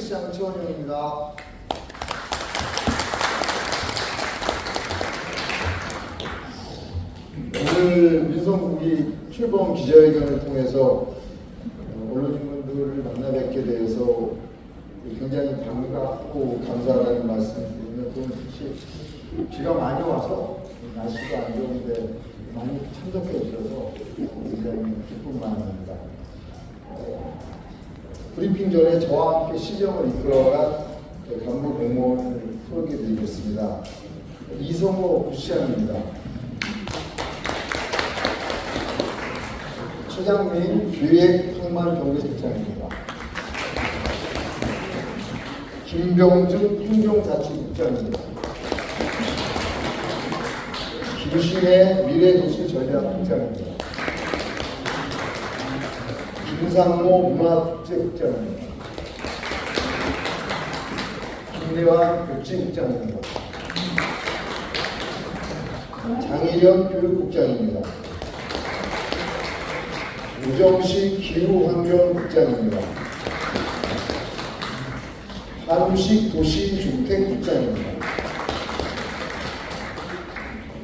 평택시장 최원영입니다. 오늘 민선국이 출범 기자회견을 통해서 언론인분들을 만나 뵙게 되어서 굉장히 반갑고 감사하다는 말씀을 드리면, 또 특히 비가 많이 와서 날씨가 안 좋은데 많이 참석해 주셔서 굉장히 기쁜 마음입니다. 브리핑 전에 저와 함께 시정을 이끌어간 간부 공무원을 소개해 드리겠습니다. 이성호 부시장입니다. 최장민 기획항만경제실장입니다. 김병준 행정자치국장입니다. 김신혜 미래도시전략국장입니다. 김상모 문화축제국장입니다. 김대환 교육국장입니다. 장희련 교육국장입니다. 우정식 기후환경국장입니다. 한우식 도시주택국장입니다.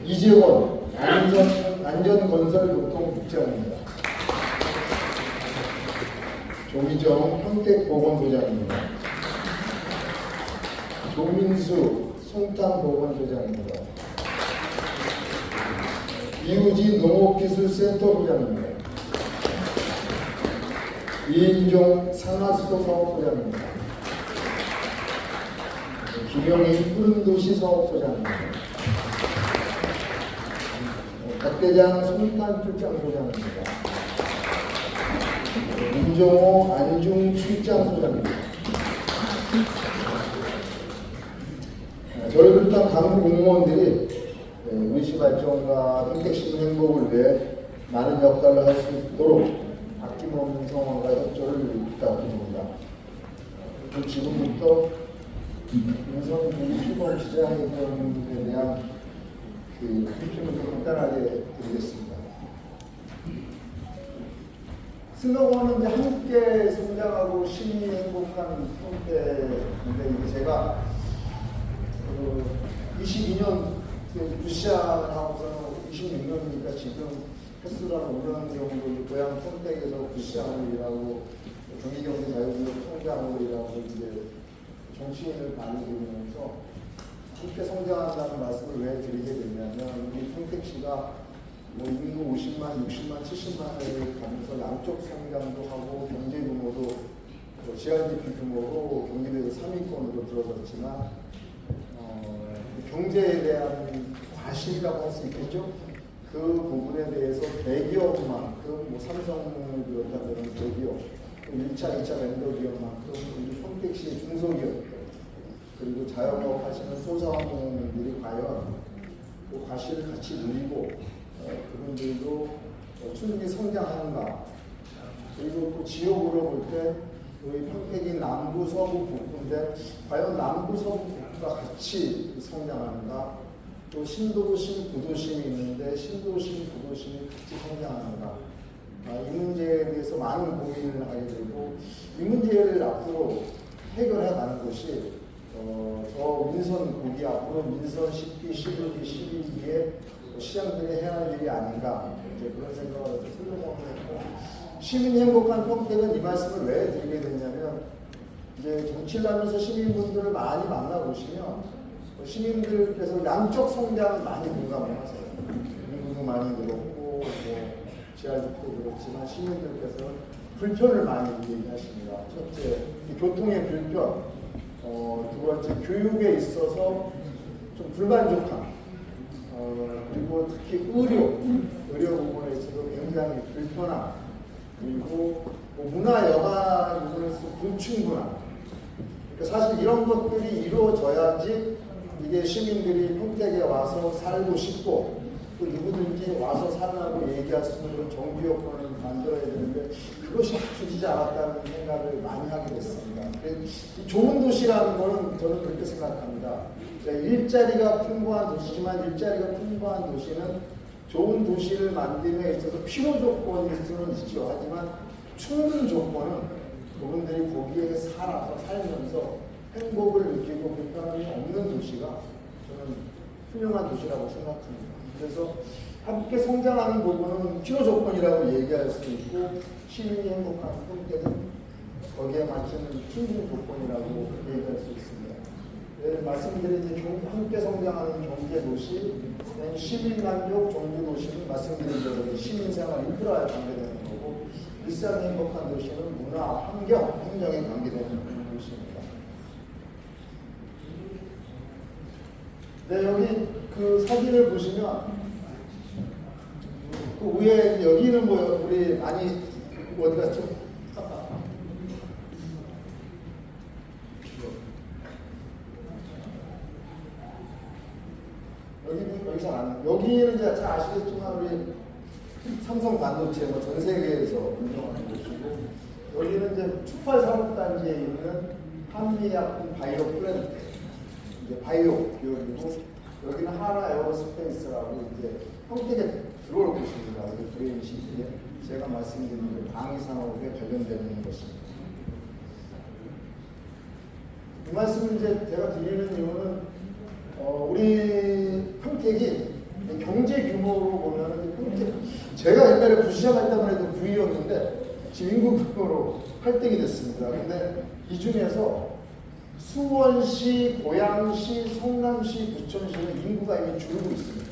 이재원 안전건설교통국장입니다. 조미정 평택보건소장입니다. 조민수 송탄보건소장입니다. 이우진 농업기술센터소장입니다. 이인종 상하수도사업소장입니다. 김영희 푸른도시사업소장입니다. 박대장 송탄출장소장입니다. 문정호 안중출장소장입니다. 저를 비롯한 간부 공무원들이 의시 발전과 평택시민 행복을 위해 많은 역할을 할 수 있도록 아낌없는 성원과 협조를 부탁드립니다. 지금부터 민선국이 출범 기자회견에 대한 브리핑을 좀 간단하게 드리겠습니다. 슬로건은 이제 함께 성장하고 시민이 행복한 평택인데, 이게 제가 22년 부시장을 하고서는 26년이니까 지금 횟수로 한 5년 정도 고향 평택에서 부시장을 일하고 경기경제 자유지역 총장으로 일하고 이제 정치인을 많이 들으면서 함께 성장한다는 말씀을 왜 드리게 됐냐면, 우리 평택시가 인구 50만, 60만, 70만을 가면서 양쪽 성장도 하고 경제 규모도 GRDP 규모로 경기도에서 3위권으로 들어섰지만 경제에 대한 과실이라고 할 수 있겠죠. 그 부분에 대해서 대기업만큼 삼성을 비롯한 그런 대기업, 1차, 2차 vendor 기업만큼 우리 평택시의 중소기업 그리고 자영업 하시는 소상공인들이 과연 그 과실을 같이 누리고 그분들도 충분히 성장하는가. 그리고 또 지역으로 볼 때 우리 평택이 남부, 서부, 북부인데 과연 남부, 서부, 북부가 같이 성장하는가. 또 신도심, 구도심이 있는데 신도심, 구도심이 같이 성장하는가. 이 문제에 대해서 많은 고민을 하게 되고, 이 문제를 앞으로 해결해 가는 것이 저 민선국이 앞으로 민선 10기, 11기, 12기에 시장들이 해야 할 일이 아닌가, 이제 그런 생각을 해서 슬로건을 했고, 시민이 행복한 평택은 이 말씀을 왜 드리게 됐냐면, 이제 정치를 하면서 시민분들을 많이 만나보시면 시민들께서 양쪽 성장을 많이 공감을 하세요. 인구도 많이 늘었고, GRDP도 그렇지만 시민들께서는 불편을 많이 얘기하십니다. 첫째, 교통의 불편, 두 번째, 교육에 있어서 좀 불만족함, 그리고 특히 의료 부분에 있어서 굉장히 불편함, 그리고 문화 여가 부분에서 불충분함. 그러니까 사실 이런 것들이 이루어져야지 이게 시민들이 평택에 와서 살고 싶고, 또 누구든지 와서 살라고 얘기할 수 있는 그런 정부 여건을 만들어야 되는데, 그것이 갖춰지지 않았다는 생각을 많이 하게 됐습니다. 좋은 도시라는 것은 저는 그렇게 생각합니다. 일자리가 풍부한 도시지만, 일자리가 풍부한 도시는 좋은 도시를 만듦에 있어서 필요 조건이 있으면 있죠. 하지만 충분 조건은 그분들이 거기에 살면서 행복을 느끼고 불편함이 없는 도시가 저는 훌륭한 도시라고 생각합니다. 그래서 함께 성장하는 부분은 필요 조건이라고 얘기할 수 있고 시민이 행복한 형태는 거기에 맞추는 충분 조건이라고 얘기할 수 있습니다. 네, 말씀드린 이제 함께 성장하는 경제 도시, 시민 만족 종주 도시는 말씀드린 대로 시민생활 인프라에 관계되는 거고, 일상이 행복한 도시는 문화, 환경, 행정에 관계되는 도시입니다. 네, 여기 그 사진을 보시면 그 위에 여기는 뭐 우리 많이 어디 갔죠? 여기 잘 안, 여기는 이제 잘 아시겠지만 우리 삼성 반도체 뭐 전 세계에서 운영하는 곳이고, 여기는 이제 축팔 산업단지에 있는 한미약품 바이오 플랜트, 이제 바이오 기업이고, 여기는 하나 에어로스페이스라고 이제 평택에 들어올 곳입니다. 여기 브레인시티에 제가 말씀드린 방위 산업에 관련되는 것입니다. 이 말씀을 이제 제가 드리는 이유는 우리 평택이 경제 규모로 보면 평택, 제가 옛날에 부시장할 때만 해도 9위였는데 지금 인구 규모로 8등이 됐습니다. 근데 이 중에서 수원시, 고양시, 성남시, 부천시는 인구가 이미 줄고 있습니다.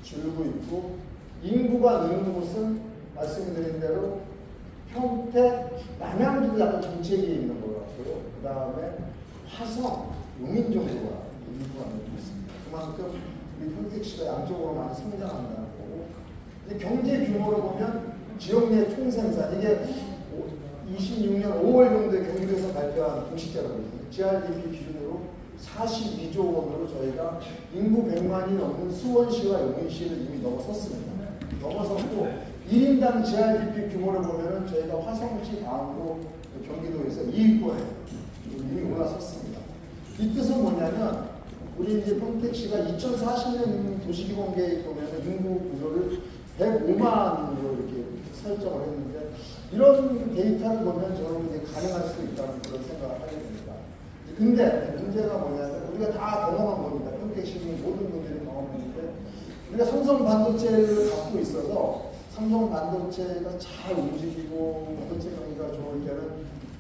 줄고 있고, 인구가 느는 곳은 말씀드린 대로 평택, 남양주도 약간 정책이 있는 것 같고요. 그 다음에 화성, 용인 정도가 인구가 늘고 있습니다. 그만큼 우리 평택시가 양쪽으로 많이 성장한다는 거고, 이제 경제 규모로 보면 지역 내 총생산, 이게 26년 5월 정도에 경기도에서 발표한 공시자료거든요. GRDP 기준으로 42조 원으로 저희가 인구 100만이 넘는 수원시와 용인시를 이미 넘어섰습니다. 넘어섰고 1인당 GRDP 규모를 보면 저희가 화성시 다음으로 경기도에서 2위권에 이미 올라섰습니다. 이 뜻은 뭐냐면 우리 이제 평택시가 2040년 도시기본 계획 보면 인구 구조를 105만으로 이렇게 설정을 했는데, 이런 데이터를 보면 저는 이제 가능할 수 있다는 그런 생각을 하게 됩니다. 근데 문제가 뭐냐면 우리가 다 경험한 겁니다. 평택 시민 모든 분들이 경험했는데, 우리가 삼성 반도체를 갖고 있어서 삼성 반도체가 잘 움직이고 반도체 경기가 좋을 때는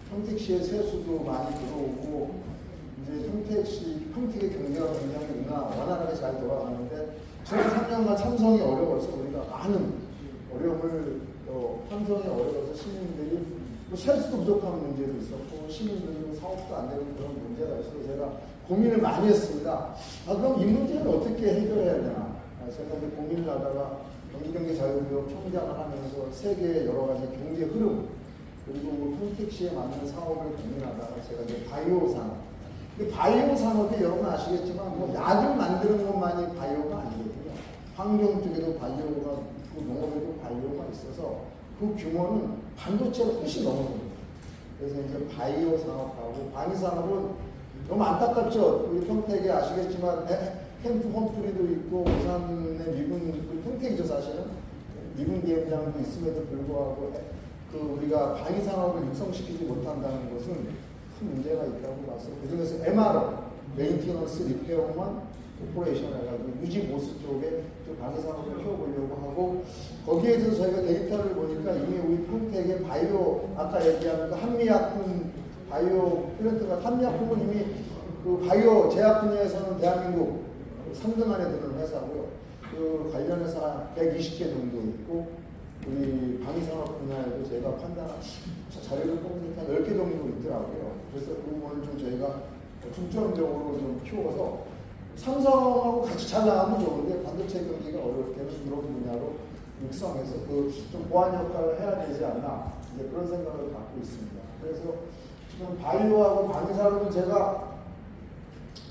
평택시의 세수도 많이 들어오고 이제 평택의 경제가 굉장히 원활하게 잘 돌아가는데, 지난 3년간 삼성이 어려워서 우리가 많은 어려움을 삼성이 어려워서 시민들이 세수도 부족한 문제도 있었고 시민들이 사업도 안 되는 그런 문제가 있어서 제가 고민을 많이 했습니다. 그럼 이 문제는 어떻게 해결해야 되나? 제가 이제 고민을 하다가 경기자유구역 총장을 하면서 세계의 여러 가지 경제 흐름, 그리고 평택시에 맞는 사업을 고민하다가 제가 이제 바이오 산업, 바이오 산업이 여러분 아시겠지만 뭐 약을 만드는 것만이 바이오가 아니거든요. 환경 쪽에도 바이오가 있고 농업에도 바이오가 있어서 그 규모는 반도체를 훨씬 넘어갑니다. 그래서 이제 바이오 산업하고 방위 산업은 너무 안타깝죠. 우리 평택에 아시겠지만 캠프 홈프리도 있고 부산의 미군 평택이죠 사실은. 미군 비행장도 있음에도 불구하고 우리가 방위 산업을 육성시키지 못한다는 것은 큰 문제가 있다고 봐서 그중에서 MRO, 메인티넌스 리페어만 오퍼레이션 해가지고 유지 보수 쪽에 방위 산업을 키워보려고 하고, 거기에 대해서 저희가 데이터를 보니까 이미 우리 평택의 바이오, 아까 얘기한 그 한미약품 바이오 플랜트가, 한미약품은 이미 그 바이오 제약 분야에서는 대한민국 3등 안에 드는 회사고요. 그 관련 회사 120개 정도 있고, 우리 방위산업 분야에도 저희가 판단한 자료를 뽑으니까 10개 정도 있더라고요. 그래서 그 부분을 좀 저희가 중점적으로 좀 키워서 삼성하고 같이 잘 나가면 좋은데 반도체 경기가 어려울 때는 이런 분야로 육성해서 좀 보완 역할을 해야 되지 않나, 이제 그런 생각을 갖고 있습니다. 그래서 지금 바이오하고 방위산업은 제가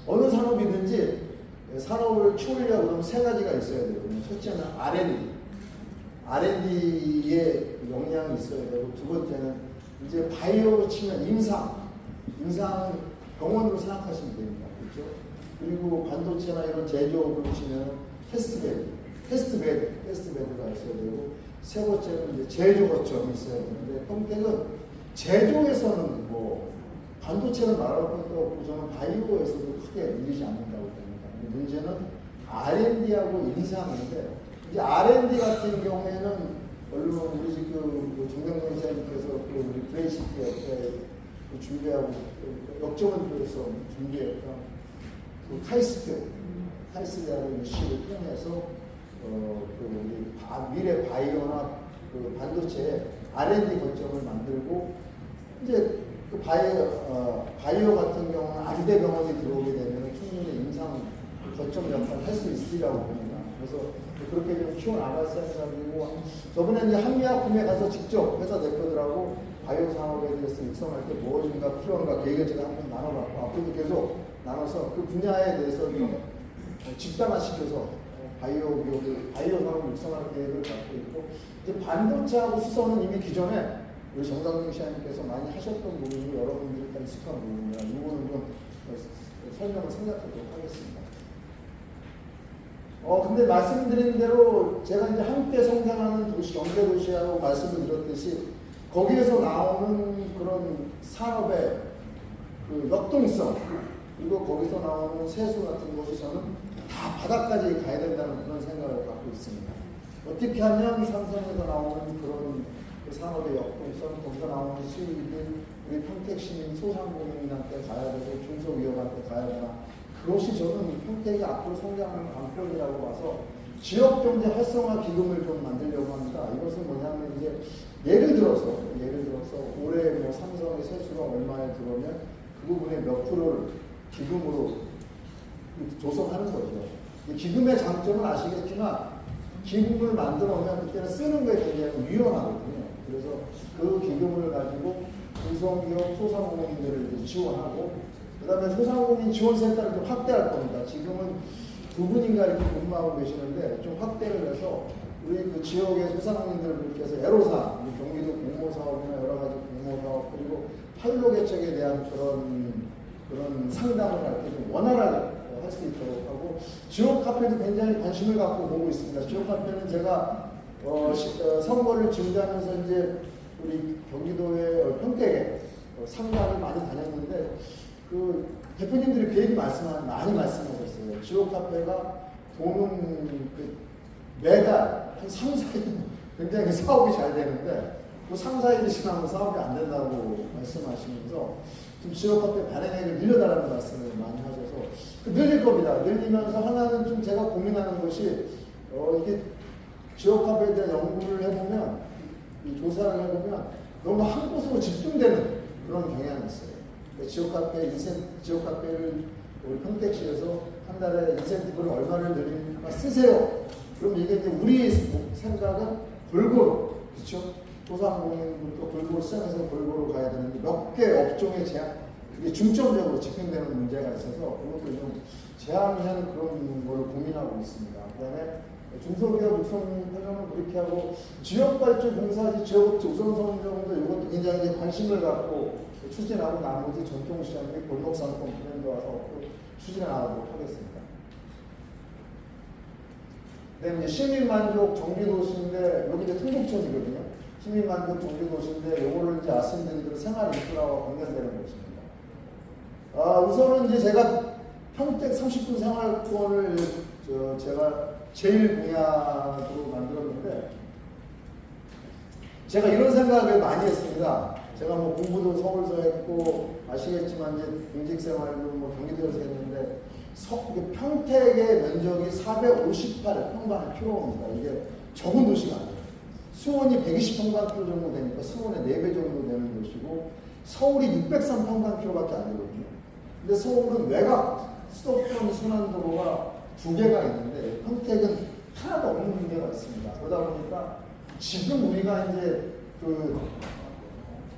어느 산업이든지 산업을 키우려고 그러면 세 가지가 있어야 되거든요. 첫째는 R&D에 역량이 있어야 되고, 두 번째는 이제 바이오로 치면 임상 병원으로 생각하시면 됩니다. 그렇죠? 그리고 반도체나 이런 제조업으로 치면 테스트베드가 있어야 되고, 세 번째는 이제 제조 거점이 있어야 되는데, 평택은 제조에서는 뭐 반도체를 말할 것도 없고 저는 바이오에서도 크게 밀리지 않는다고 봅니다. 문제는 R&D하고 인상인데 이제 R&D 같은 경우에는 물론 우리 지금 정경련 기자님께서 우리 브레이시티 옆에 준비하고 역정을 위해서 준비했던 그 카이스트라는 이슈를 통해서 우리 미래 바이오나 그 반도체에 R&D 거점을 만들고 이제 그 바이오 같은 경우는 아주대 병원이 들어오게 되면 충분히 임상 거점 역할을 할 수 있으리라고 봅니다. 그래서 그렇게 좀 키워나갈 생각이고 저번에 이제 한미약품에 가서 직접 회사 대표들하고 바이오 산업에 대해서 육성할 때 무엇인가 필요한가 계획을 제가 한번 나눠봤고 앞으로도 계속 나눠서 그 분야에 대해서 좀 집단화시켜서 바이오 산업을 육성할 계획을 갖고 있고 이제 반도체하고 수소는 이미 기존에 우리 정상중 시장님께서 많이 하셨던 부분이고 여러분들이 다 익숙한 부분이라 이 부분은 좀 설명을 생각하도록 하겠습니다. 근데 말씀드린 대로 제가 이제 함께 성장하는 도시, 경제 도시라고 말씀을 드렸듯이 거기에서 나오는 그런 산업의 그 역동성 그리고 거기서 나오는 세수 같은 것이 저는 다 바닥까지 가야 된다는 그런 생각을 갖고 있습니다. 어떻게 하면 삼성에서 나오는 그런 그 산업의 역동성, 거기서 나오는 수익이 우리 평택시민 소상공인한테 가야 되고 중소기업한테 가야 되나 그것이 저는 평택이 앞으로 성장하는 관건이라고 봐서 지역경제 활성화 기금을 좀 만들려고 합니다. 이것은 뭐냐면 이제 예를 들어서 올해 뭐 삼성의 세수가 얼마에 들어오면 그 부분의 몇 프로를 기금으로 조성하는 거죠. 이 기금의 장점은 아시겠지만 기금을 만들어 오면 그때는 쓰는 거에 굉장히 유연하거든요. 그래서 그 기금을 가지고 중소기업 소상공인들을 지원하고 그 다음에 소상공인 지원센터를 좀 확대할 겁니다. 지금은 두 분인가 이렇게 근무하고 계시는데 좀 확대를 해서 우리 그 지역의 소상공인들께서 애로사, 경기도 공모사업이나 여러 가지 공모사업 그리고 판로 개척에 대한 그런 상담을 할 때 좀 원활하게 할 수 있도록 하고 지역 카페도 굉장히 관심을 갖고 보고 있습니다. 지역 카페는 제가 선거를 준비하면서 이제 우리 경기도의 평택에 상가를 많이 다녔는데 그 대표님들이 그 얘기 많이 말씀하셨어요. 지역 카페가 돈은 매달 한 3, 4일 굉장히 사업이 잘 되는데 그 3, 4일이 지나면 사업이 안 된다고 말씀하시면서 좀 지역 카페 발행액을 늘려달라는 말씀을 많이 하셔서 늘릴 겁니다. 늘리면서 하나는 좀 제가 고민하는 것이 이게 지역 카페에 대한 연구를 해보면 이 조사를 해보면 너무 한 곳으로 집중되는 그런 경향이 있어요. 지역 카페를 우리 평택시에서 한 달에 인센티브를 얼마를 드리니까 쓰세요. 그럼 이게 이제 우리 생각은 골고루, 그렇죠? 소상공인부터 골고루 시장에서 골고루 가야 되는데 몇 개 업종의 제한, 그게 중점적으로 집중되는 문제가 있어서 그것도 좀 제한을 하는 그런 걸 고민하고 있습니다. 그 다음에 중소기업 육성 회전을 그렇게 하고 지역발전 공사지 지역업체 우선선정도 이것도 굉장히 관심을 갖고 추진하고 나머지 전통시장 및 골목상권 브랜드 와서 추진해 나가도록 하겠습니다. 그다음에 시민만족 정비도시인데 여기 이제 통곡천이거든요. 시민만족 정비도시인데 요거를 이제 아시는 생활 인프라와 관련되는 것입니다. 우선은 이제 제가 평택 30분 생활권을 제가 제일 공약으로 만들었는데 제가 이런 생각을 많이 했습니다. 제가 뭐 공부도 서울서 했고 아시겠지만 이제 공직생활도 뭐 경기도에서 했는데 평택의 면적이 458 평방킬로입니다. 이게 적은 도시가 아니에요. 수원이 120평방킬로 정도 되니까 수원의 4배 정도 되는 도시고 서울이 603 평방킬로밖에 안 되거든요. 근데 서울은 외곽 수도권 순환도로가 2개가 있는데 평택은 하나도 없는 문제가 있습니다. 그러다 보니까 지금 우리가 이제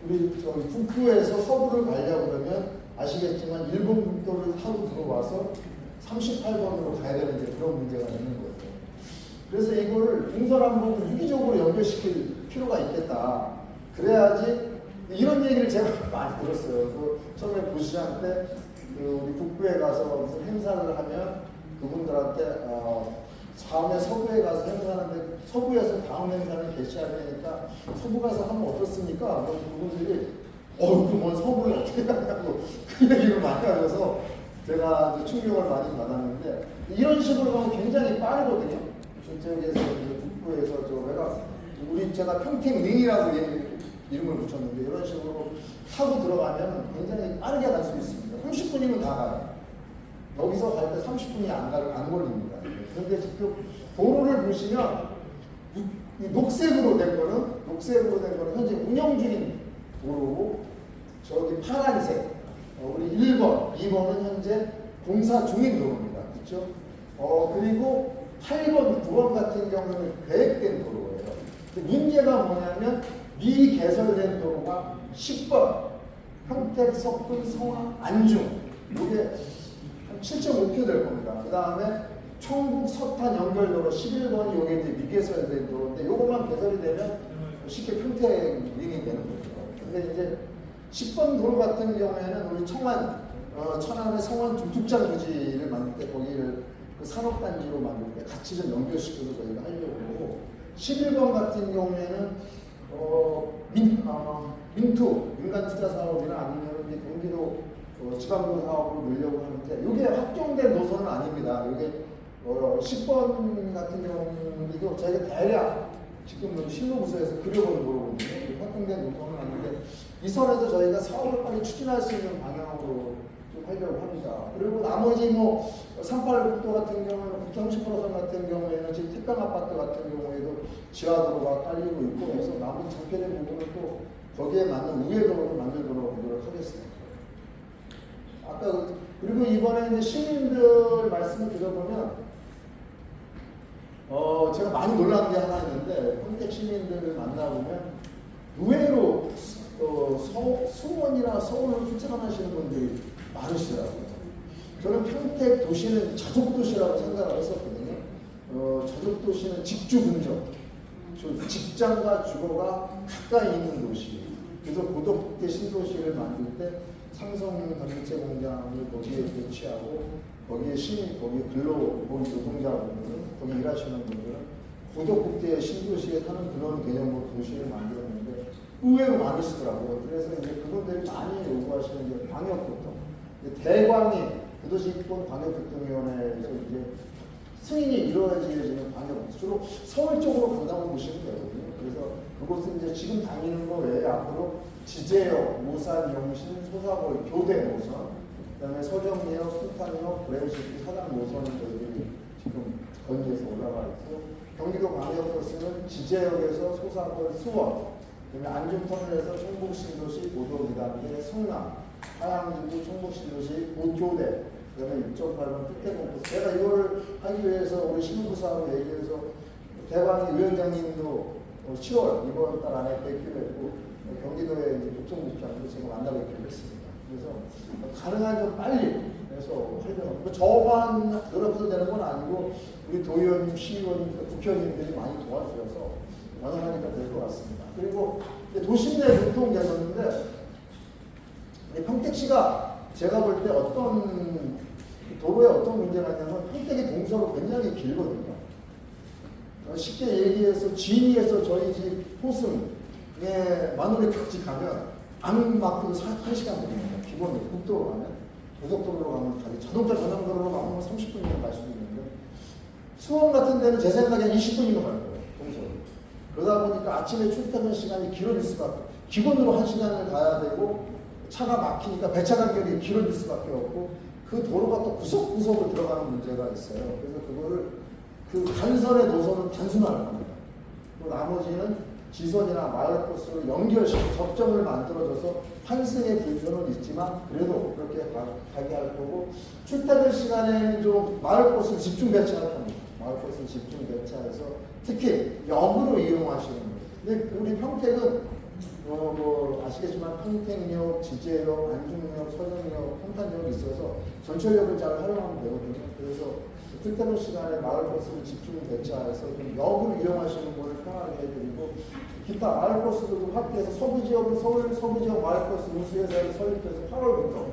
우리 북부에서 서부를 가려고 그러면 아시겠지만 일본 국도를 타고 들어와서 38번으로 가야 되는 이제 그런 문제가 있는 거예요. 그래서 이거를 동서남북을 유기적으로 연결시킬 필요가 있겠다. 그래야지 이런 얘기를 제가 많이 들었어요. 처음에 부시장 때 우리 북부에 가서 무슨 행사를 하면 그분들한테 다음에 서부에 가서 행사하는데 서부에서 다음 행사를 개최하려니까 서부 가서 하면 어떻습니까? 그분들이 그럼 서울을 어떻게 가냐고 그 얘기를 많이 하셔서 제가 이제 충격을 많이 받았는데, 이런 식으로 가면 굉장히 빠르거든요. 저쪽에서 북부에서 제가 평택링이라고 이름을 붙였는데, 이런 식으로 타고 들어가면 굉장히 빠르게 갈 수 있습니다. 30분이면 다 가요. 여기서 갈 때 30분이 안 걸립니다. 그런데 지금 도로를 보시면 녹색으로 된 거는 현재 운영 중인 도로고, 저기 파란색 우리 1번, 2번은 현재 공사 중인 도로입니다. 그렇죠? 그리고 8번, 9번 같은 경우는 계획된 도로예요. 문제가 뭐냐면 미개설된 도로가 10번 평택, 석군, 성화, 안중, 이게 한 7.5km 될 겁니다. 그 다음에 청북, 서탄 연결도로 11번이 이게 이제 미개설된 도로인데, 요것만 개설이 되면 쉽게 평택링이 되는 거죠. 근데 이제 10번 도로 같은 경우에는 우리 천안의 성원 중축장 부지를 만들 때 거기를 그 산업단지로 만들 때 같이 좀 연결시켜서 저희가 하려고 하고, 11번 같은 경우에는 민간 투자 사업이나 아니면 이제 경기도 지방도 사업으로 늘려고 하는데, 이게 확정된 노선은 아닙니다. 이게 10번 같은 경우는 저희가 대략 지금 실무부서에서 그려본 도로거든요. 확정된 노선은 아닌데, 이 선에서 저희가 사업을 빨리 추진할 수 있는 방향으로 좀 하려고 합니다. 그리고 나머지 38국도 같은 경우는 국토 30%선 같은 경우에는 지금 택방 아파트 같은 경우에도 지하도로가 깔리고 있고 해서 나머지 적게된 부분은 또 거기에 맞는 우회도로를 만들도록 노력을 하겠습니다. 그리고 이번에 이제 시민들 말씀을 들어보면 제가 많이 놀란 게 하나 있는데, 평택 시민들을 만나보면 의외로 수원이나 서울을 추천하시는 분들이 많으시더라고요. 저는 평택 도시는 자족도시라고 생각을 했었거든요. 자족도시는 직주근접, 직장과 주거가 가까이 있는 도시. 그래서 고덕국제 신도시를 만들 때 삼성 반도체 공장을 거기에 배치하고, 거기에 거기 거기 노동자분들은, 거기 일하시는 분들은 고덕국제 신도시에 사는 그런 개념으로 도시를 만들었는데 의외로 많으시더라고요. 그래서 이제 그분들이 많이 요구하시는 게 광역교통. 대광이 구도시권 광역교통위원회에서 이제 승인이 이루어지는 광역, 주로 서울 쪽으로 간다고 보시면 되거든요. 그래서 그곳은 이제 지금 다니는 거 외에 앞으로 지제역, 모산, 영신, 소사골, 교대 노선, 그다음에 서정리역, 송탄역, 브레이시티, 사당 노선을 저희들이 지금 건조해서 올라가 있고, 경기도 광역버스는 지제역에서 소사골, 수원, 그다음에 안중터널에서 청북신도시, 고도 2단계, 성남, 하양지구, 청북신도시, 고교대, 그다음에 6.8번 특혜공부. 제가 이거를 하기 위해서 우리 신부사하고 얘기해서 대광희 위원장님도 10월 이번 달 안에 뵙기로 했고, 경기도의 교통국장도 제가 만나고 있기로 했습니다. 그래서 가능한 좀 빨리 해서 하려고. 저만 노력해도 되는 건 아니고 우리 도의원님, 시의원님, 국회의원님들이 많이 도와주셔서 완화하니까 될 것 같습니다. 그리고 도심 내 교통 개선인데, 평택시가 제가 볼 때 도로에 어떤 문제가 있냐면, 평택의 동서가 굉장히 길거든요. 쉽게 얘기해서 진이에서 저희 집 호승에 마누리까지 가면 안 막혀도 1시간 걸립니다. 기본으로 국도로 가면, 고속도로로 가면 자동차 전용도로로 가면 30분이면 갈 수도 있는데, 수원 같은 데는 제 생각에 20분이면 갈 거예요. 동서로. 그러다 보니까 아침에 출퇴근 시간이 길어질 수밖에, 기본으로 1시간을 가야 되고, 차가 막히니까 배차 간격이 길어질 수밖에 없고, 그 도로가 또 구석구석을 들어가는 문제가 있어요. 그래서 그거를 그 간선의 노선은 단순화할 겁니다. 그리고 나머지는 지선이나 마을 코스로 연결시켜 접점을 만들어줘서 환승의 불편은 있지만 그래도 그렇게 가게 할 거고, 출퇴근 시간에는 좀 마을 코스를 집중 배치할 겁니다. 마을 코스를 집중 배치해서 특히 역으로 이용하시는 거예요. 근데 우리 평택은 아시겠지만 평택역, 지제역, 안중역, 서정역, 평탄역이 있어서 전철역을 잘 활용하면 되거든요. 그래서 출퇴근 시간에 마을 버스를 집중 배치해서 좀 역을 이용하시는 분을 편하게 해드리고, 기타 마을 버스도 확대해서 서부지역은 서울 서부지역 마을 버스 운수회사를 설립해서 8월부터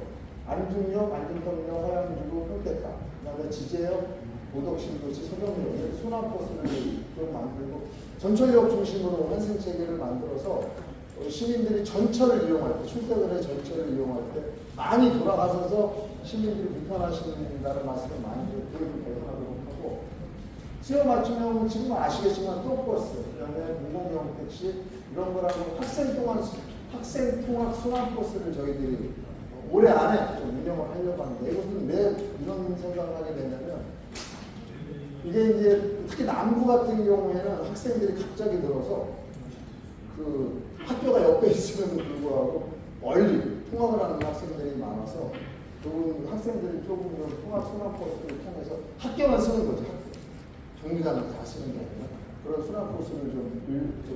안중역, 안중턱역, 하양주구, 평택가, 그다음에 지제역, 고덕신도시, 서정역, 순환버스를 좀 만들고 전철역 중심으로 환승 체계를 만들어서 시민들이 전철을 이용할 때, 출퇴근의 전철을 이용할 때 많이 돌아가셔서 시민들이 불편하신다는 말씀을 많이 대응하도록 하고, 수요 맞춤형은 지금 아시겠지만 또버스, 그다음에 공공용 택시 이런 거라고 학생 통학 순환버스를 저희들이 올해 안에 좀 운영을 하려고 하는데, 이것은 왜 이런 생각을 하게 되냐면, 이게 이제 특히 남부 같은 경우에는 학생들이 갑자기 늘어서 그 학교가 옆에 있음에도 불구하고 멀리 통학을 하는 학생들이 많아서 그 학생들이 조금 통학 순환버스를 통해서 학교만 쓰는 거죠. 정류장을 다 쓰는 게 아니라 그런 순환버스를 좀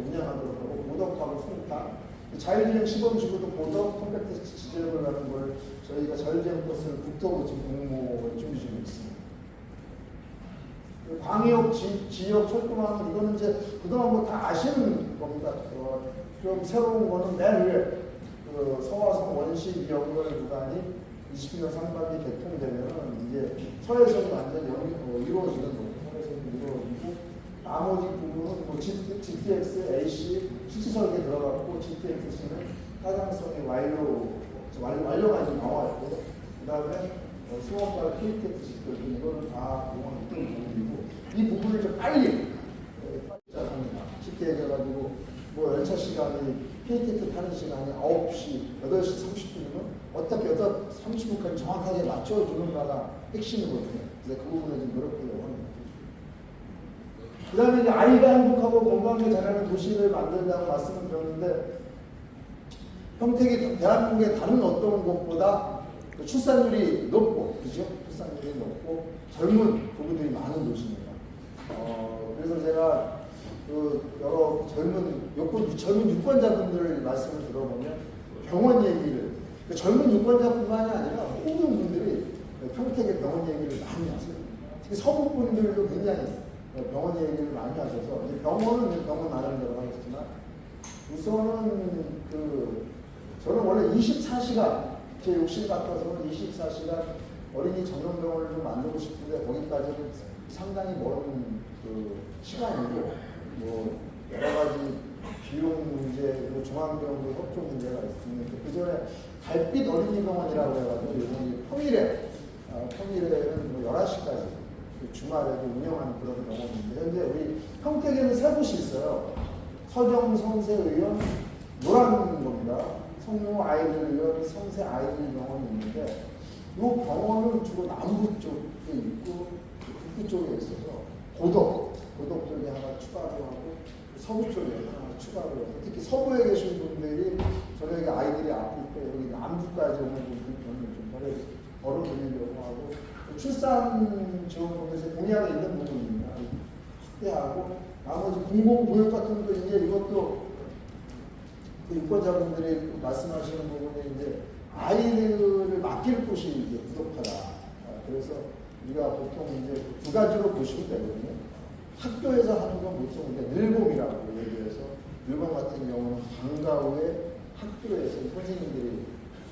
운영하도록 하고, 고덕하고 송파 자율주행 시범지구도 고덕 컴팩트 지점을 하는 걸 저희가 자율주행 버스를 국토부 지금 공모를 준비 중에 있습니다. 광역 지역 철도망은 이거는 이제 그동안 뭐 다 아시는 겁니다. 좀 새로운 거는 맨 위에 그 서화성 원시 연결 구간이 20년 상반기 개통되면은 이제 서해선이 완전 이루어지는 거고, 서해선이 이루어지고 나머지 부분은 뭐 GTX, AC 실시 설계 들어갔고, GTX는 타당성이 완료가 이제 나와 있고, 그 다음에 수원발 KTX 시설 이거는 다 공항 입금 부분이고, 이 부분을 좀 빨리 쉽게 얘기해가지고 뭐 열차 시간이 KTX 타는 시간이 9시, 8시 30분이면 어떻게 8시 30분까지 정확하게 맞춰주는가가 핵심이거든요. 그래서 그 부분에 좀 노력하려고 합니다. 그 다음에 이제 아이가 행복하고 건강하게 자라는 도시를 만든다고 말씀을 드렸는데, 평택이 대한민국의 다른 어떤 곳보다 출산율이 높고, 그죠? 출산율이 높고 젊은 부부들이 많은 도시입니다. 그래서 제가 여러 젊은 유권자분들 말씀을 들어보면 병원 얘기를, 젊은 유권자뿐만이 아니라 모든 분들이 평택의 병원 얘기를 많이 하세요. 특히 서부 분들도 굉장히 병원 얘기를 많이 하셔서, 이제 병원은 병원 나름대로 하겠지만, 우선은 저는 원래 24시간, 제 욕심 같아서는 24시간 어린이 전문병원을 좀 만들고 싶은데, 거기까지는 상당히 먼 시간이고, 뭐 여러 가지 비용 문제, 그리고 중앙병원도 협조 문제가 있는데, 그 전에 달빛 어린이병원이라고 해가지고 요즘 평일에는 뭐 11시까지 주말에도 운영하는 그런 병원인데, 현재 우리 평택에는 세 곳이 있어요. 서정 성세의원, 노란 겁니다. 성모 아이들의원, 성세 아이들병원이 있는데, 이 병원은 주로 남부 쪽에 있고 북부 쪽에 있어서 고덕 쪽에 하나 추가로 하고, 서부 쪽에 하나 추가로 해서, 특히 서부에 계신 분들이 저녁에 아이들이 아플 때 여기 남부까지 오는 분들은 좀 벌어드리려고 하고, 출산 지원금에서 공약에 있는 부분입니다. 확대하고, 나머지 공공보육 같은 거, 이제 이것도 그 유권자분들이 말씀하시는 부분이 이제 아이들을 맡길 곳이 이제 부족하다. 그래서 우리가 보통 이제 두 가지로 보시면 되거든요. 학교에서 하는 건 보통 이제 늘봄이라고 얘기해서, 늘봄 같은 경우는 방과 후에 학교에서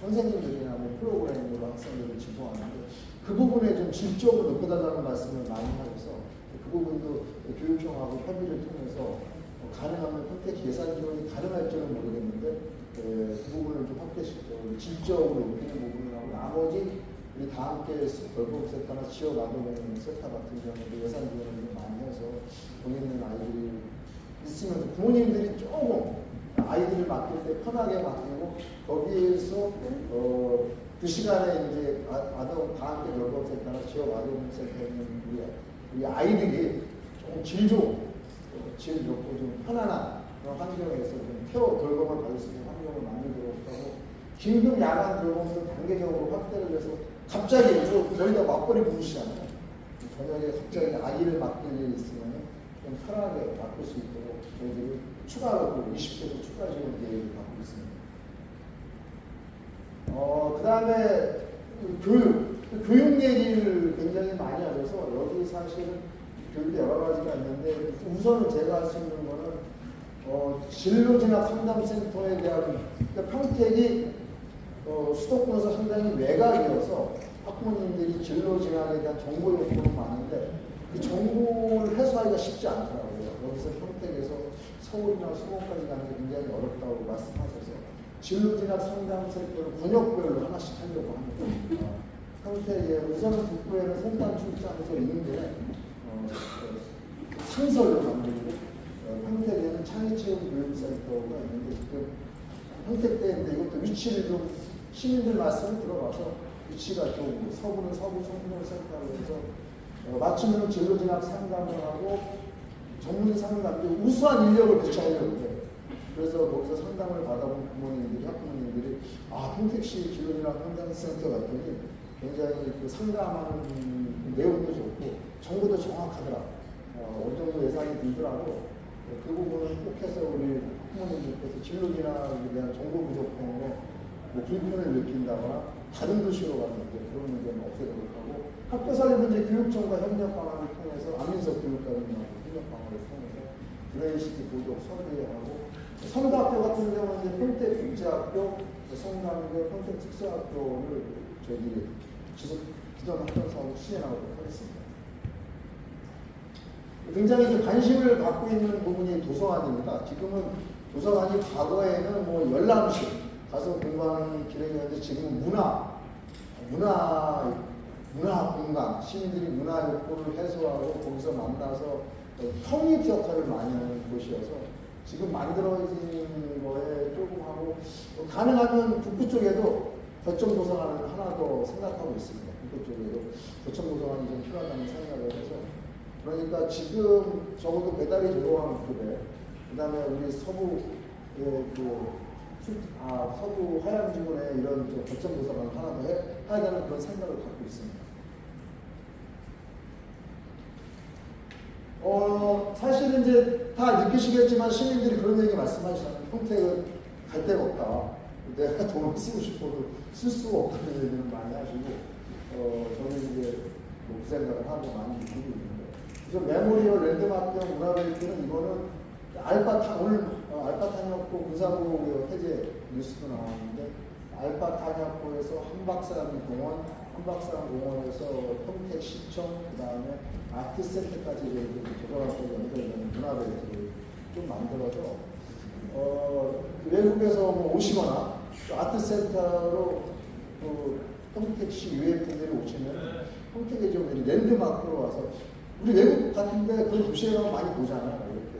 선생님들이나 뭐 프로그램으로 학생들을 지도하는데, 그 부분에 좀 질적으로 높여달라는 말씀을 많이 하셔서, 그 부분도 교육청하고 협의를 통해서 가능하면 평택 예산 지원이 가능할지는 모르겠는데, 그 부분을 좀 확대시키고 질적으로 높이는 부분을 하고, 나머지 우리 다 함께 돌봄센터나 지역 아동의 센터 같은 경우도 예산 지원을 좀 많이 해서 거기 있는 아이들이 있으면 부모님들이 조금 아이들을 맡길 때 편하게 맡기고, 거기에서 그 시간에 이제 아동 다 함께 돌봄센터나 지역 아동센터에 있는 우리 아이들이 조금 질 좋고 좀 편안한 그런 환경에서 좀 케어 돌봄을 받을 수 있는 환경을 만들도록 하고, 긴급 야간 돌봄도 단계적으로 확대를 해서, 갑자기 저희가 맞벌이 부르시잖아요. 저녁에 갑자기 아기를 맡길 일이 있으면 좀 편하게 맡을 수 있도록 저희들이 추가로 20개도 추가 지원 계획을 갖고 있습니다. 그 다음에 교육 얘기를 굉장히 많이 하셔서, 여기 사실은 교육이 여러 가지가 있는데, 우선은 제가 할 수 있는 거는 진로진학 상담센터에 대한, 그러니까 평택이 수도권에서 상당히 외곽이어서 학부모님들이 진로진학에 대한 정보 요구가 많은데, 그 정보를 해소하기가 쉽지 않더라고요. 여기서 평택에서 서울이나 수원까지 가는 게 굉장히 어렵다고 말씀하셔서 진로진학 상담센터를 권역별로 하나씩 하려고 합니다. 평택에 우선은 북부에는 송단 출장소 있는데 상설로 만들고 평택에는 창의체험교육센터가 있는데 지금 평택대인데 이것도 위치를 좀 시민들 말씀을 들어봐서 위치가 좀 서부는 서부 청소년센터로 해서 맞춤형 진로진학 상담을 하고 전문 상담, 우수한 인력을 배치하려고 해요. 그래서 거기서 상담을 받아본 부모님들이, 학부모님들이 평택시 진로진학 상담센터 같더니 굉장히 그 상담하는 내용도 좋고 정보도 정확하더라. 어느 정도 예상이 들더라고. 그 부분은 꼭 해서 우리 학부모님들께서 진로진학에 대한 정보 부족 때문에 뭐 불편을 느낀다거나 다른 도시로 갔는데 그런 문제는 없애도록 하고 학교살림 문제 교육청과 협력 방안을 통해서 안민석 교육감님하고 협력 방안을 통해서 브레인시티 교육 설계하고 성대학교 같은 경우는 이제 평택국제학교, 성남대 평택특수학교를 지속 기존 학교 사업을 시행하도록 하겠습니다. 굉장히 이제 관심을 갖고 있는 부분이 도서관입니다. 지금은 도서관이 과거에는 뭐 열람실 가서 공부하는 기능이었는데 지금은 문화 공간, 시민들이 문화 욕구를 해소하고 거기서 만나서 커뮤니티 역할을 많이 하는 곳이어서 지금 만들어진 거에 조금 하고 가능하면 북부 쪽에도 거점 도서관을 하나 더 생각하고 있습니다. 북부 쪽에도 거점 도서관이 좀 필요하다는 생각을 해서 그러니까 지금 적어도 배달이 들어가는 급에 그 다음에 우리 서부 서부 하양지구에 이런 거점 도서관을 하나 더 해야 되는 그런 생각을 갖고 있습니다. 사실은 이제 다 느끼시겠지만 시민들이 그런 얘기 말씀하시잖아요. 평택은 갈 데가 없다. 내가 돈을 쓰고 싶어도 쓸 수가 없다는 얘기를 많이 하시고, 저는 이제 그 생각을 하고 많이 느끼고 있는데. 그래서 메모리얼 랜드마크형 문화벨트는 이거는 알파탄약고 군사보호 해제 뉴스도 나왔는데, 알파탄약고에서 한박사공원, 한박사공원에서 평택시청, 그 다음에 아트센터까지 도서관과 연결되는 문화벨트를 좀 만들어서 외국에서 뭐 오시거나 아트센터로 평택시 유해분들이 오시면 평택에 좀 랜드마크로 와서 우리 외국 같은데 그 도시에 가면 많이 보잖아요. 이렇게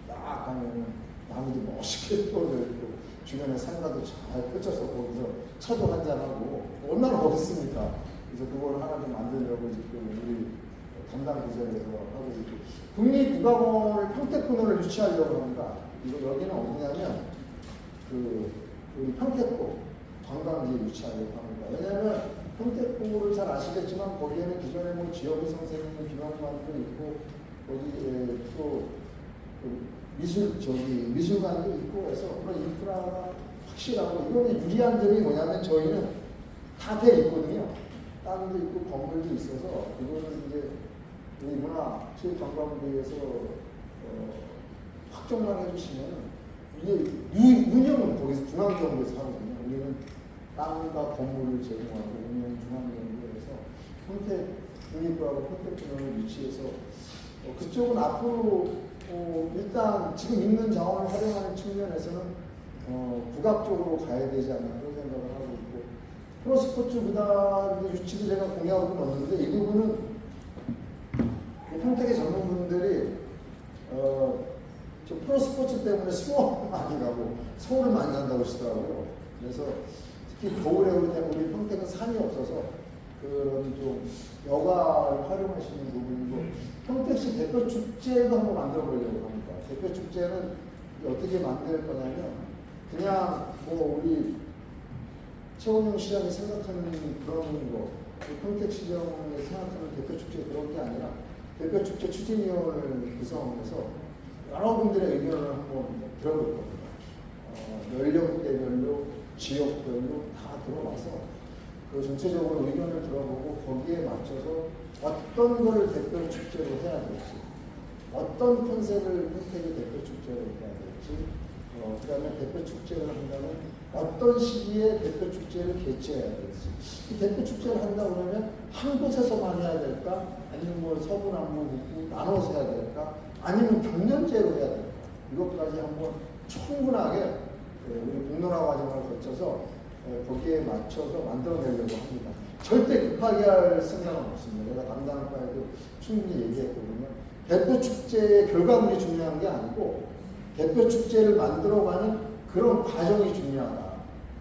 딱 가면 나무도 멋있게 펴져있고 주변에 상가도 잘 펼쳐서 거기서 차도 한잔하고 얼마나 멋있습니까? 그래서 그걸 하나 좀 만들려고 지금 우리 담당 부서에서 하고 있고 국립국악원을 평택군을 유치하려고 합니다. 이거 여기는 어디냐면 우리 평택구 관광지에 유치하려고 합니다. 왜냐하면 평택구를 잘 아시겠지만 거기에는 기존에 뭐 지역의 선생님 기념관도 있고 거기에 또 미술관도 있고 해서 그런 인프라가 확실하고 이거는 유리한 점이 뭐냐면 저희는 다 돼 있거든요. 땅도 있고 건물도 있어서 이거는 이제 우리 문화체육관광부에서 확정만 해주시면 이게 운영은 거기서 중앙정부에서 하거든요. 우리는 땅과 건물을 제공하고 운영 중앙정부에서 평택 국립부하고 평택군을 유치해서 그쪽은 앞으로 일단 지금 있는 자원을 활용하는 측면에서는 국악 쪽으로 가야 되지 않나 그런 생각을 하고 있고 프로스포츠 구단 유치도 제가 공약으로 넣었는데 이 부분은 평택의 젊은 분들이 프로스포츠 때문에 수원 많이 가고 서울을 많이 간다고 하시더라고요. 그래서 특히 겨울에 우리 평택은 산이 없어서 그런 좀 여가를 활용하시는 부분이고 평택시 대표 축제도 한번 만들어 보려고 합니다. 대표 축제는 어떻게 만들 거냐면 그냥 뭐 우리 최원용 시장이 생각하는 그런 거 평택시장이 생각하는 대표 축제 그런 게 아니라 대표 축제 추진위원회를 구성해서 여러분들의 의견을 한번 들어볼 겁니다. 연령대별로, 지역별로 다 들어와서 그 전체적으로 의견을 들어보고 거기에 맞춰서 어떤 거를 대표 축제로 해야 될지, 어떤 컨셉을 평택의 대표 축제로 해야 될지, 그 다음에 대표 축제를 한다면 어떤 시기에 대표 축제를 개최해야 될지. 이 대표 축제를 한다고 그러면 한 곳에서만 해야 될까? 아니면 뭐 서부, 남부, 북부 나눠서 해야 될까? 아니면 경연제로 해야 될까? 이것까지 한번 충분하게 우리 공론화 과정을 거쳐서 거기에 맞춰서 만들어내려고 합니다. 절대 급하게 할 생각은 없습니다. 내가 담당한 바에도 충분히 얘기했거든요. 대표 축제의 결과물이 중요한 게 아니고 대표 축제를 만들어가는 그런 과정이 중요하다.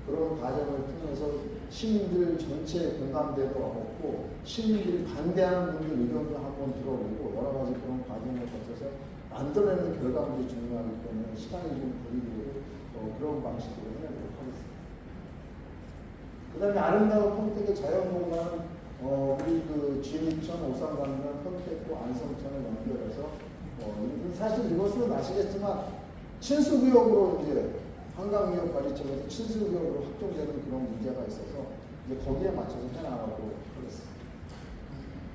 그런 과정을 통해서 시민들 전체의 공감대도 얻고 시민들이 반대하는 분들 의견도 한번 들어보고 여러 가지 그런 과정을 거쳐서 만들어내는 결과물이 중요하기 때문에 시간이 좀 걸리고 그런 방식으로 해내도록 하겠습니다. 그 다음에 아름다운 평택의 자연공간은 우리 그 진천, 오산강변, 평택구, 안성천을 연결해서 사실 이것은 아시겠지만 친수구역으로 이제 한강유역까지 쳐서 친수구역으로 확정되는 그런 문제가 있어서 이제 거기에 맞춰서 해나가도록 하겠습니다.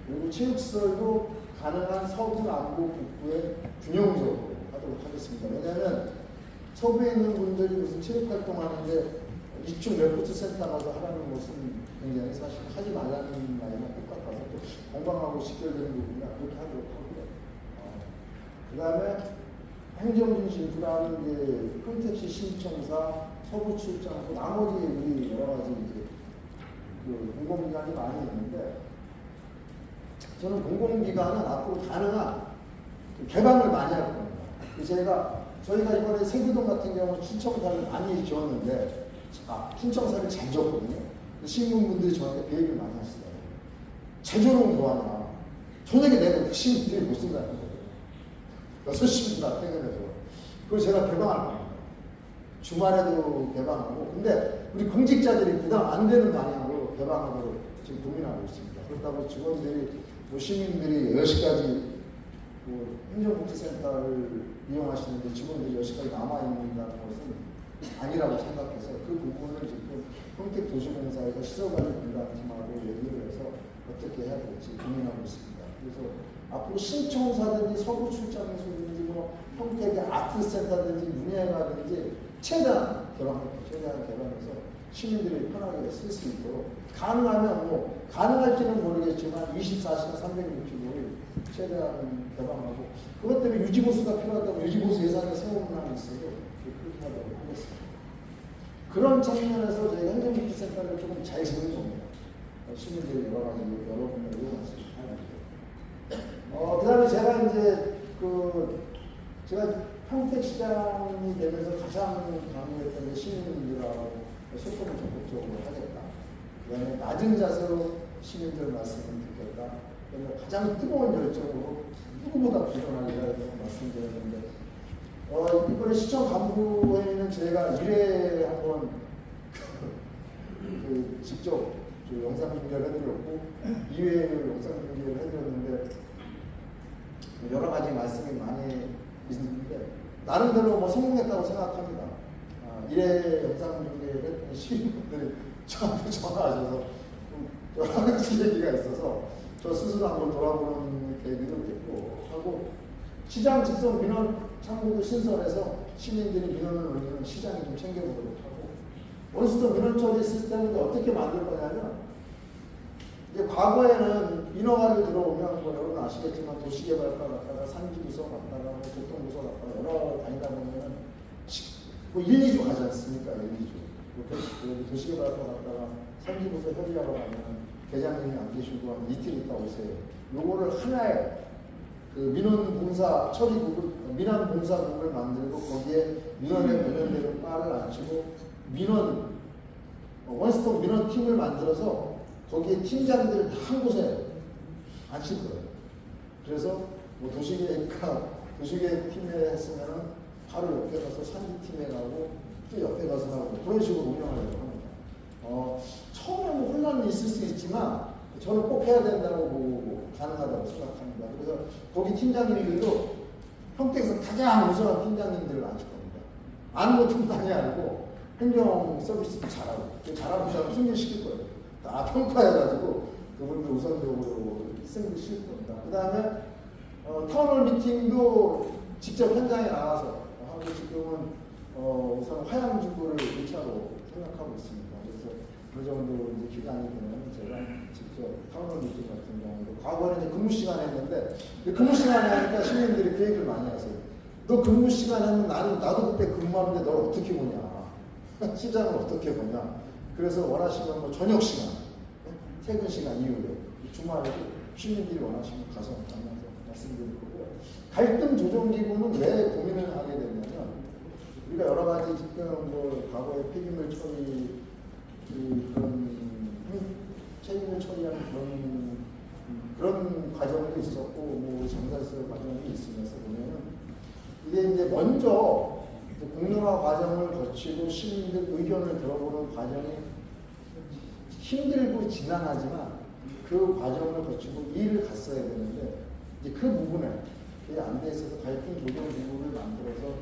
그리고 체육시설도 가능한 서부, 남부, 북부에 균형적으로 하도록 하겠습니다. 왜냐하면 서부에 있는 분들이 무슨 체육활동하는데 2층 레포트 센터 가서 하라는 것은 굉장히 사실 하지 말라는 말이나 똑같아서 건강하고 직결되는 부분이라 그렇게 하도록 하고요. 그 다음에 행정중심 인프라는 이제 평택시 신청사, 서부 출장하고 나머지 우리 여러 가지 이제 그 공공기관이 많이 있는데 저는 공공기관은 앞으로 가능한 개방을 많이 할 겁니다. 저희가 이번에 세교동 같은 경우 신청사를 많이 지었는데 신청사를 잘 지었거든요. 시민분들이 저한테 배입을 많이 하시더라고요. 제조는 뭐하냐. 저녁에 내가 시민들이 못 쓴다는 거예요. 6시입니다. 퇴근해서. 그걸 제가 개방할 겁니다. 주말에도 개방하고. 근데 우리 공직자들이 부담 안 되는 방향으로 개방하도록 지금 고민하고 있습니다. 그렇다고 직원들이 시민들이 10시까지 행정복지센터를 이용하시는데 직원들이 10시까지 남아있는다는 것은 아니라고 생각해서 그 부분을 지금 평택도시공사에서 시설관리분담팀하고 얘기를 해서 어떻게 해야 될지 고민하고 있습니다. 그래서 앞으로 신청사든지 서구 출장소든지 평택의 아트센터든지 문예가든지 최대한 개방해서 시민들이 편하게 쓸 수 있도록 가능하면 가능할지는 모르겠지만 24시간 365일 최대한 개방하고 그것 때문에 유지보수가 필요하다고 유지보수 예산을 세우는 있어도 그렇게 하도록 하겠습니다. 그런 측면에서 저희가 행정복지센터를 조금 잘 지는 겁니다. 시민들이 여러 가지 여러분을 이용할 수 있도록. 그 다음에 제가 이제 제가 평택시장이 되면서 가장 강조했던 게 시민들하고 소통을 적극적으로 하겠다. 그 다음에 낮은 자세로 시민들 말씀을 듣겠다. 그다음에 가장 뜨거운 열정으로 누구보다 비전하리라고 말씀드렸는데 이번에 시청 간부회의는 제가 1회 한번 직접 영상 중계를 해드렸고 2회 영상 중계를 해드렸는데 여러 가지 말씀이 많이 있는데 나름대로 성공했다고 생각합니다. 1회 영상 중계를 했더니 시민분들이 저한테 전화하셔서 여러 가지 얘기가 있어서 저 스스로 한번 돌아보는 계기도 됐고 하고 시장 직선 민원 창구도 신설해서 시민들이 민원을 올리는 시장이 좀 챙겨보도록 하고 원수도 민원 처리했을 때는 어떻게 만들 거냐면 이제 과거에는 민원화를 들어오면 여러분 아시겠지만 도시개발과 갔다가 산지부서 갔다가 교통부서 갔다가 여러 다니다 보면 1, 2주 가지 않습니까? 1, 2주. 도시개발과 갔다가 산지부서 협의하러 가면 계장님이 안 계시고 한 이틀 있다 오세요. 요거를 하나의 민원봉사 처리국을, 민원봉사국을 만들고 거기에 민원에 관련되는 바를 앉히고 원스톱 민원팀을 만들어서 거기에 팀장들을 다 한 곳에 앉힐 거예요. 그래서 도시계획 팀에 했으면 바로 옆에 가서 산지팀에 가고 또 옆에 가서 하고 그런 식으로 운영하려고 합니다. 처음에는 혼란이 있을 수 있지만 저는 꼭 해야 된다고 보고 가능하다고 생각합니다. 그래서 거기 팀장님들도 평택에서 가장 우수한 팀장님들을 앉힐 겁니다. 아는 것뿐만이 아니고 행정 서비스도 잘하고 승진시킬 거예요. 다 평가해가지고 그분들 우선적으로 승진시킬 겁니다. 그 다음에 타운홀 미팅도 직접 현장에 나가서 하고 지금은 우선 화양주구를 1차로 생각하고 있습니다. 그래서 그 정도 이제 기간이 되면 제가 직접 타운홀 미팅 같은 경우도 과거에는 이제 근무 시간에 했는데 근무 시간에 하니까 시민들이 그 얘기를 많이 하세요. 너 근무 시간 하면 나도 그때 근무하는데 널 어떻게 보냐. 시장을 어떻게 보냐. 그래서 원하시면 뭐 저녁 시간, 퇴근 시간 이후에 주말에도 시민들이 원하시면 가서 만나서 말씀드릴 거고요. 갈등 조정 기구는 왜 고민을 하게 되냐면 우리가 여러 가지 지금 뭐 과거에 폐기물 처리 그런 폐기물 처리하는 그런 과정도 있었고 뭐 정산서 과정이 있으면서 보면은 이게 이제 먼저 공론화 과정을 거치고 시민들 의견을 들어보는 과정이 힘들고 지난하지만 그 과정을 거치고 일을 갔어야 되는데 이제 그 부분에 그게 안 돼 있어서 갈등 조정 기구를 만들어서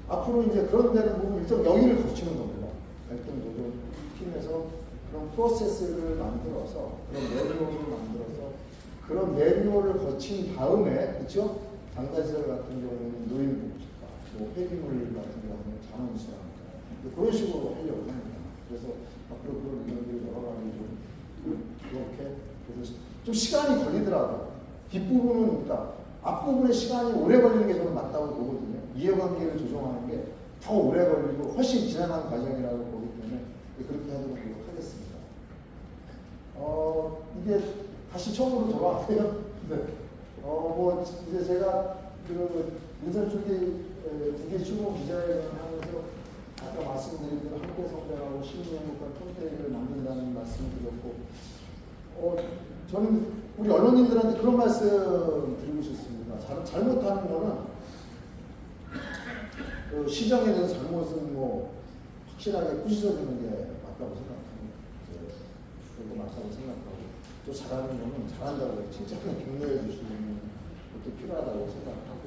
앞으로 이제 그런 데는 부분 일정 여기를 거치는 겁니다. 갈등 조정 팀에서 그런 프로세스를 만들어서 그런 매뉴얼을 만들어서 그런 매뉴얼을 거친 다음에 그렇죠? 당사자들 같은 경우는 노인복지과 뭐 폐기물 같은 경우는 자원수랑 그런 식으로 하려고 합니다. 그래서 앞으로 그런 의견들이 여러 가지 좀 이렇게 그래서 좀 시간이 걸리더라고요. 뒷부분은 그러니까 앞부분에 시간이 오래 걸리는 게 저는 맞다고 보거든요. 이해관계를 조정하는 게 더 오래 걸리고 훨씬 지난한 과정이라고 보기 때문에 그렇게 하도록 노력하겠습니다. 이게 다시 처음으로 돌아왔고요. 네. 뭐 이제 제가 그 인선 쪽에 국회 추모 기자회견을 하면서 아까 말씀드린 대로 함께 성장하고 시민행복과 통태를 만든다는 말씀을 드렸고, 저는 우리 언론인들한테 그런 말씀 드리고 싶습니다. 잘못하는 거는 시정에 대해서 잘못은 뭐 확실하게 꾸짖어주는 게 맞다고 생각합니다. 그거 맞다고 생각하고 또 잘하는 거는 잘한다고 칭찬을 격려해 주시는 것도 필요하다고 생각하고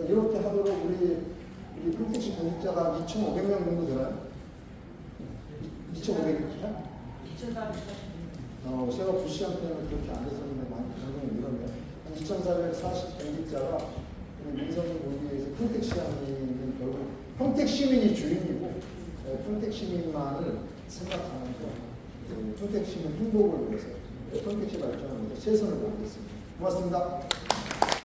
이렇게 하도록 우리 콘택시 공직자가 2,500명 정도 되나요? 2,500명? 2,440명. 제가 부시한 때는 그렇게 안 됐었는데 많이 굉장히 늘었네요. 한 2,440 공직자가 우리 민선이 보기에서 콘택 시장님은 결국 평택 시민이 주인이고 평택 시민만을 생각하면서 평택 시민 행복을 위해서 평택시 발전을 위해서 최선을 다하겠습니다. 고맙습니다.